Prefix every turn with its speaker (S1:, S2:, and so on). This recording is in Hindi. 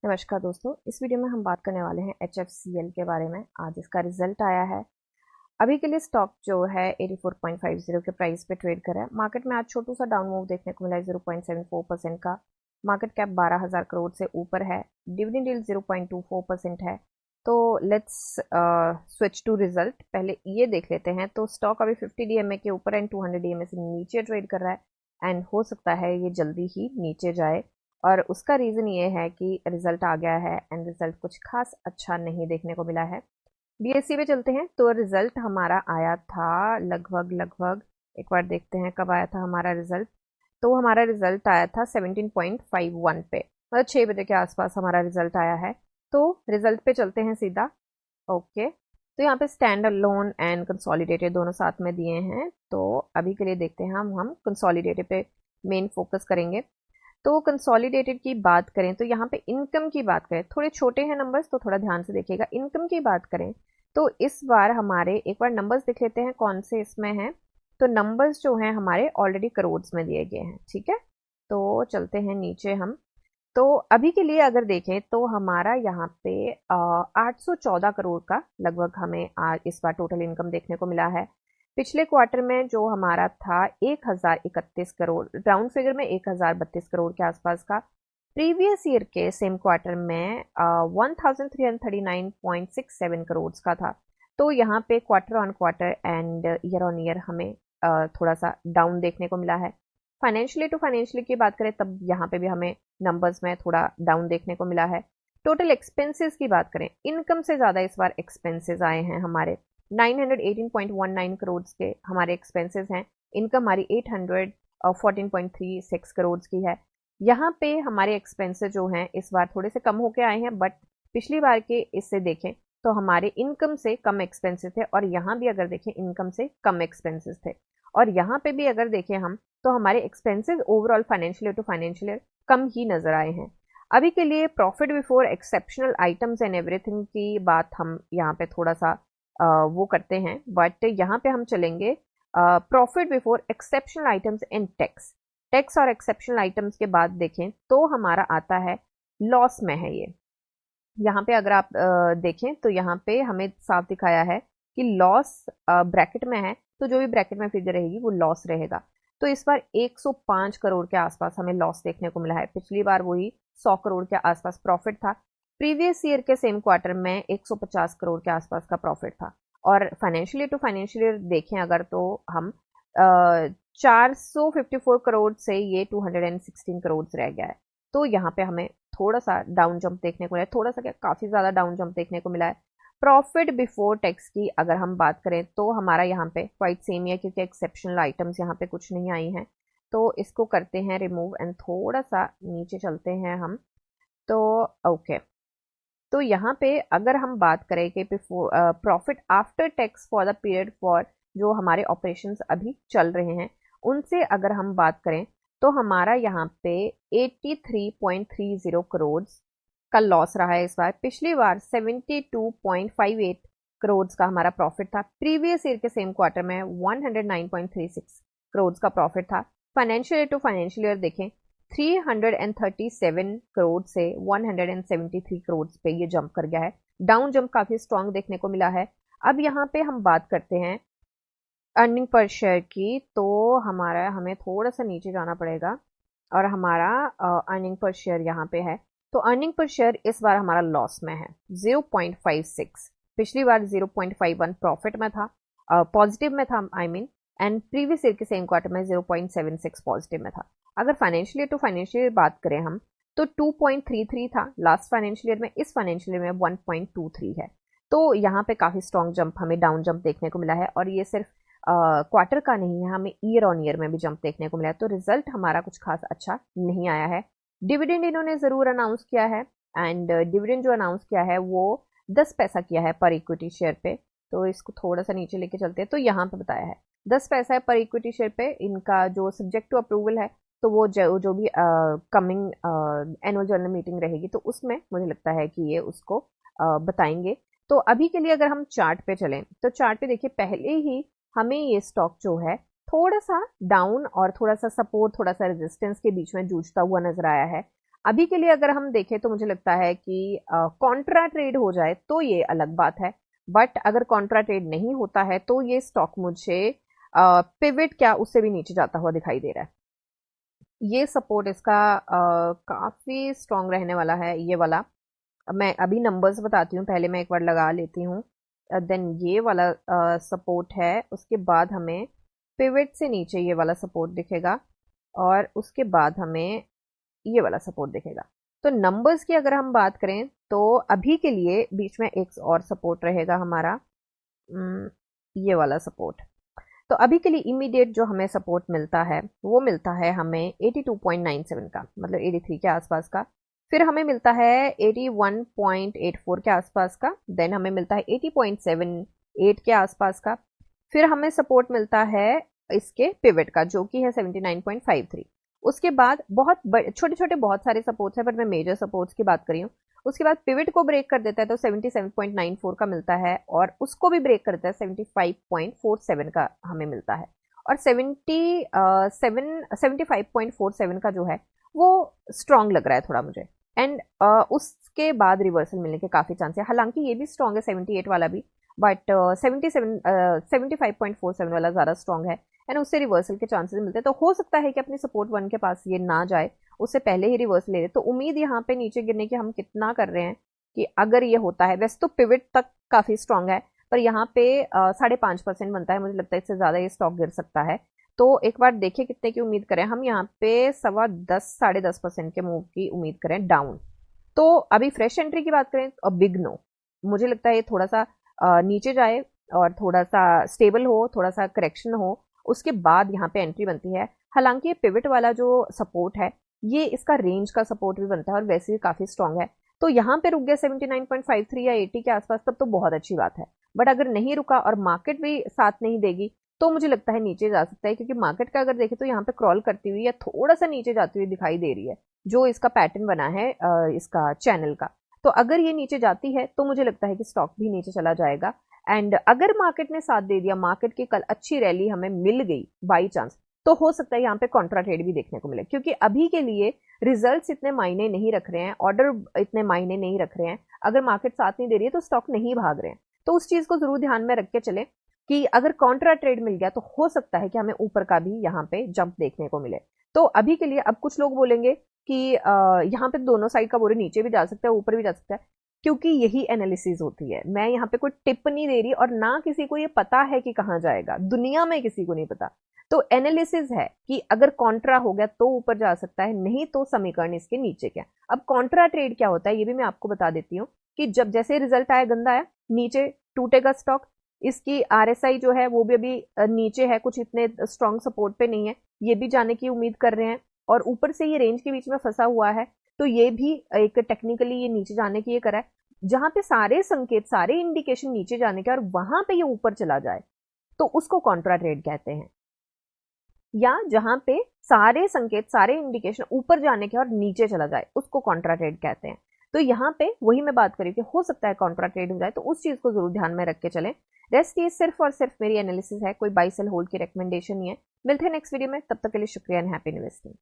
S1: नमस्कार दोस्तों, इस वीडियो में हम बात करने वाले हैं HFCL के बारे में। आज इसका रिजल्ट आया है। अभी के लिए स्टॉक जो है 84.50 के प्राइस पे ट्रेड कर रहा है। मार्केट में आज छोटू सा डाउन मूव देखने को मिला है 0.74% का। मार्केट कैप 12,000 करोड़ से ऊपर है। डिविडेंड यील्ड 0.24% है। तो लेट्स स्विच टू रिजल्ट। पहले ये देख लेते हैं। तो स्टॉक अभी 50 DMA के ऊपर एंड 200 DMA से नीचे ट्रेड कर रहा है एंड हो सकता है ये जल्दी ही नीचे जाए। और उसका रीज़न ये है कि रिजल्ट आ गया है एंड रिजल्ट कुछ खास अच्छा नहीं देखने को मिला है। BSE पे चलते हैं। तो रिजल्ट हमारा आया था लगभग एक बार देखते हैं कब आया था हमारा रिजल्ट। तो हमारा रिजल्ट आया था 17.51 पे, मतलब 6 बजे के आसपास हमारा रिजल्ट आया है। तो रिजल्ट पे चलते हैं सीधा। ओके, तो यहाँ पे स्टैंड अलोन एंड कंसोलिडेटेड दोनों साथ में दिए हैं। तो अभी के लिए देखते हैं हम कंसोलिडेटेड पे मेन फोकस करेंगे। तो कंसोलिडेटेड की बात करें तो यहाँ पे इनकम की बात करें, थोड़े छोटे हैं नंबर्स तो थोड़ा ध्यान से देखिएगा। इनकम की बात करें तो इस बार हमारे एक बार नंबर्स देख लेते हैं कौन से इसमें हैं। तो नंबर्स जो हैं हमारे ऑलरेडी करोड्स में दिए गए हैं, ठीक है। तो चलते हैं नीचे हम। तो अभी के लिए अगर देखें तो हमारा यहाँ पे 814 करोड़ का लगभग हमें आज इस बार टोटल इनकम देखने को मिला है। पिछले क्वार्टर में जो हमारा था 1031 करोड़, राउंड फिगर में 1032 करोड़ के आसपास का। प्रीवियस ईयर के सेम क्वार्टर में 1339.67 करोड़ का था। तो यहाँ पे quarter on quarter and year on year हमें थोड़ा सा डाउन देखने को मिला है। फाइनेंशियली टू फाइनेंशियली की बात करें तब यहाँ पे भी हमें नंबर्स में थोड़ा डाउन देखने को मिला है। टोटल एक्सपेंसेस की बात करें, इनकम से ज़्यादा इस बार एक्सपेंसेस आए हैं हमारे। 918.19 करोड़ के हमारे एक्सपेंसेस हैं। इनकम हमारी 814.36 करोड़ की है। यहाँ पे हमारे एक्सपेंसेस जो हैं इस बार थोड़े से कम होके आए हैं, बट पिछली बार के इससे देखें तो हमारे इनकम से कम एक्सपेंसेस थे, और यहाँ भी अगर देखें इनकम से कम एक्सपेंसेस थे। और यहाँ पे भी अगर देखें हम तो हमारे expenses overall financial to financial कम ही नजर आए हैं। अभी के लिए profit before exceptional items and everything की बात हम यहाँ पे थोड़ा सा वो करते हैं, बट यहाँ पे हम चलेंगे profit before exceptional items and tax. Tax और एक्सेप्शनल आइटम्स के बाद देखें तो हमारा आता है लॉस में है ये। यहाँ पे अगर आप देखें तो यहाँ पे हमें साफ दिखाया है कि लॉस ब्रैकेट में है, तो जो भी ब्रैकेट में फिगर रहेगी वो लॉस रहेगा। तो इस बार 105 करोड़ के आसपास हमें लॉस देखने को मिला है। पिछली बार वही 100 करोड़ के आसपास प्रॉफिट था। प्रीवियस ईयर के सेम क्वार्टर में 150 करोड़ के आसपास का प्रॉफिट था। और फाइनेंशियल टू फाइनेंशियल देखें अगर तो हम 454 करोड़ से ये 216 करोड़ रह गया है। तो यहाँ पे हमें थोड़ा सा डाउन जंप देखने को मिला है, थोड़ा सा क्या काफ़ी ज़्यादा डाउन जंप देखने को मिला है। प्रॉफिट बिफोर टैक्स की अगर हम बात करें तो हमारा यहाँ पे क्वाइट सेम ही है, क्योंकि एक्सेप्शनल आइटम्स यहाँ पे कुछ नहीं आई हैं। तो इसको करते हैं रिमूव एंड थोड़ा सा नीचे चलते हैं हम। तो ओके, तो यहाँ पे अगर हम बात करें कि before profit after tax for the period for जो हमारे ऑपरेशंस अभी चल रहे हैं उनसे अगर हम बात करें तो हमारा यहाँ पे 83.30 करोड़ का लॉस रहा है इस बार। पिछली बार 72.58 करोड़ का हमारा प्रॉफिट था। प्रीवियस ईयर के सेम क्वार्टर में 109.36 करोड़ का प्रॉफिट था। Financial year to financial year देखें 337 करोड़ से 173 करोड़ पे ये जंप कर गया है। डाउन जंप काफी स्ट्रांग देखने को मिला है। अब यहाँ पे हम बात करते हैं अर्निंग पर शेयर की। तो हमारा हमें थोड़ा सा नीचे जाना पड़ेगा और हमारा अर्निंग पर शेयर यहाँ पे है। तो अर्निंग पर शेयर इस बार हमारा लॉस में है 0.56। पिछली बार 0.51 प्रॉफिट में था, पॉजिटिव में था I mean, and previous year के सेम क्वार्टर में 0.76 पॉजिटिव में था। अगर financial year to financial year बात करें हम तो 2.33 था लास्ट फाइनेंशियल ईयर में, इस फाइनेंशियल ईयर में 1.23 है। तो यहाँ पे काफ़ी स्ट्रॉन्ग जंप हमें डाउन जंप देखने को मिला है, और ये सिर्फ क्वार्टर का नहीं है, हमें ईयर ऑन ईयर में भी जंप देखने को मिला है। तो रिजल्ट हमारा कुछ खास अच्छा नहीं आया है। डिविडेंड इन्होंने ज़रूर अनाउंस किया है, एंड डिविडेंड जो अनाउंस किया है वो 10 पैसा किया है पर इक्विटी शेयर पे। तो इसको थोड़ा सा नीचे लेके चलते हैं। तो यहाँ पे बताया है 10 पैसा है पर इक्विटी शेयर पे। इनका जो सब्जेक्ट टू अप्रूवल है तो वो जो भी कमिंग एनुअल जनरल मीटिंग रहेगी तो उसमें मुझे लगता है कि ये उसको बताएंगे। तो अभी के लिए अगर हम चार्ट पे चलें तो चार्ट पे देखिए पहले ही हमें ये स्टॉक जो है थोड़ा सा डाउन और थोड़ा सा सपोर्ट थोड़ा सा रेजिस्टेंस के बीच में जूझता हुआ नजर आया है। अभी के लिए अगर हम देखें तो मुझे लगता है कि कॉन्ट्रा ट्रेड हो जाए तो ये अलग बात है, बट अगर कॉन्ट्रा ट्रेड नहीं होता है तो ये स्टॉक मुझे पिवट क्या उससे भी नीचे जाता हुआ दिखाई दे रहा है। ये सपोर्ट इसका काफी स्ट्रांग रहने वाला है, ये वाला। मैं अभी नंबर्स बताती हूँ, पहले मैं एक बार लगा लेती हूँ। देन ये वाला सपोर्ट है, उसके बाद हमें पिवट से नीचे ये वाला सपोर्ट दिखेगा, और उसके बाद हमें ये वाला सपोर्ट दिखेगा। तो नंबर्स की अगर हम बात करें तो अभी के लिए बीच में एक और सपोर्ट रहेगा हमारा, ये वाला सपोर्ट। तो अभी के लिए इमीडिएट जो हमें सपोर्ट मिलता है वो मिलता है हमें 82.97 का, मतलब 83 के आसपास का। फिर हमें मिलता है 81.84 के आसपास का। देन हमें मिलता है 80.78 के आसपास का। फिर हमें सपोर्ट मिलता है इसके पिवट का, जो कि है 79.53। उसके बाद बहुत छोटे छोटे बहुत सारे सपोर्ट्स हैं, पर मैं मेजर सपोर्ट्स की बात कर रही हूँ। उसके बाद पिवट को ब्रेक कर देता है तो 77.94 का मिलता है, और उसको भी ब्रेक करता है 75.47 का हमें मिलता है। और 75.47 का जो है वो स्ट्रांग लग रहा है थोड़ा मुझे। एंड उसके बाद रिवर्सल मिलने के काफी चांस है, हालांकि ये भी स्ट्रांग है 78 वाला भी, बट 75.47 वाला ज्यादा स्ट्रांग है, एंड उससे रिवर्सल के चांसेस मिलते हैं। तो हो सकता है कि अपनी सपोर्ट वन के पास ये ना जाए, उससे पहले ही रिवर्स ले ले। तो उम्मीद यहाँ पे नीचे गिरने की हम कितना कर रहे हैं कि अगर ये होता है, वैसे तो पिवट तक काफी स्ट्रांग है, पर यहाँ पे 5.5% बनता है, मुझे लगता है इससे ज्यादा ये स्टॉक गिर सकता है। तो एक बार देखिए कितने की उम्मीद करें हम, यहाँ पे 10.25-10.5% के मूव की उम्मीद करें डाउन। तो अभी फ्रेश एंट्री की बात करें तो बिग नो, मुझे लगता है ये थोड़ा सा नीचे जाए और थोड़ा सा स्टेबल हो, थोड़ा सा करेक्शन हो, उसके बाद यहाँ पे एंट्री बनती है। हालांकि ये पिवट वाला जो सपोर्ट है ये इसका रेंज का सपोर्ट भी बनता है, और वैसे भी काफी स्ट्रांग है। तो यहाँ पे रुक गया 79.53 या 80 के आसपास, तब तो बहुत अच्छी बात है। बट अगर नहीं रुका और मार्केट भी साथ नहीं देगी तो मुझे लगता है नीचे जा सकता है, क्योंकि मार्केट का अगर देखें तो यहाँ पे क्रॉल करती हुई या थोड़ा सा नीचे जाती हुई दिखाई दे रही है, जो इसका पैटर्न बना है इसका चैनल का। तो अगर ये नीचे जाती है तो मुझे लगता है कि स्टॉक भी नीचे चला जाएगा। एंड अगर मार्केट ने साथ दे दिया, मार्केट की कल अच्छी रैली हमें मिल गई बाई चांस, तो हो सकता है यहाँ पे कॉन्ट्रा ट्रेड भी देखने को मिले, क्योंकि अभी के लिए रिजल्ट्स इतने मायने नहीं रख रहे हैं, ऑर्डर इतने मायने नहीं रख रहे हैं। अगर मार्केट साथ नहीं दे रही है तो स्टॉक नहीं भाग रहे हैं। तो उस चीज को जरूर ध्यान में रख के चले कि अगर कॉन्ट्रा ट्रेड मिल गया तो हो सकता है कि हमें ऊपर का भी यहाँ पे जंप देखने को मिले। तो अभी के लिए अब कुछ लोग बोलेंगे कि यहाँ पे दोनों साइड का बोले, नीचे भी जा सकता है ऊपर भी जा सकता है, क्योंकि यही एनालिसिस होती है। मैं यहाँ पे कोई टिप नहीं दे रही, और ना किसी को ये पता है कि कहाँ जाएगा, दुनिया में किसी को नहीं पता। तो एनालिसिस है कि अगर कॉन्ट्रा हो गया तो ऊपर जा सकता है, नहीं तो समीकरण इसके नीचे क्या। अब कॉन्ट्रा ट्रेड क्या होता है ये भी मैं आपको बता देती हूँ, कि जब जैसे रिजल्ट आया गंदा आया, नीचे टूटेगा स्टॉक। इसकी आरएसआई जो है वो भी अभी नीचे है, कुछ इतने स्ट्रॉन्ग सपोर्ट पे नहीं है, ये भी जाने की उम्मीद कर रहे हैं। और ऊपर से ये रेंज के बीच में फंसा हुआ है, तो ये भी एक टेक्निकली ये नीचे जाने की ये करा है। जहां पे सारे संकेत, सारे इंडिकेशन नीचे जाने के और वहां पे ये ऊपर चला जाए तो उसको कॉन्ट्रा ट्रेड कहते हैं। या जहां पे सारे संकेत, सारे इंडिकेशन ऊपर जाने के और नीचे चला जाए उसको कॉन्ट्रा ट्रेड कहते हैं। तो यहाँ पे वही मैं बात करी कि हो सकता है कॉन्ट्रा ट्रेड हो जाए, तो उस चीज को जरूर ध्यान में रख के चलें। रेस्ट ये सिर्फ और सिर्फ मेरी एनालिसिस है, कोई बाई सेल होल्ड की रिकमेंडेशन नहीं है। मिलते हैं नेक्स्ट वीडियो में, तब तक के लिए शुक्रिया एंड हैप्पी इन्वेस्टिंग।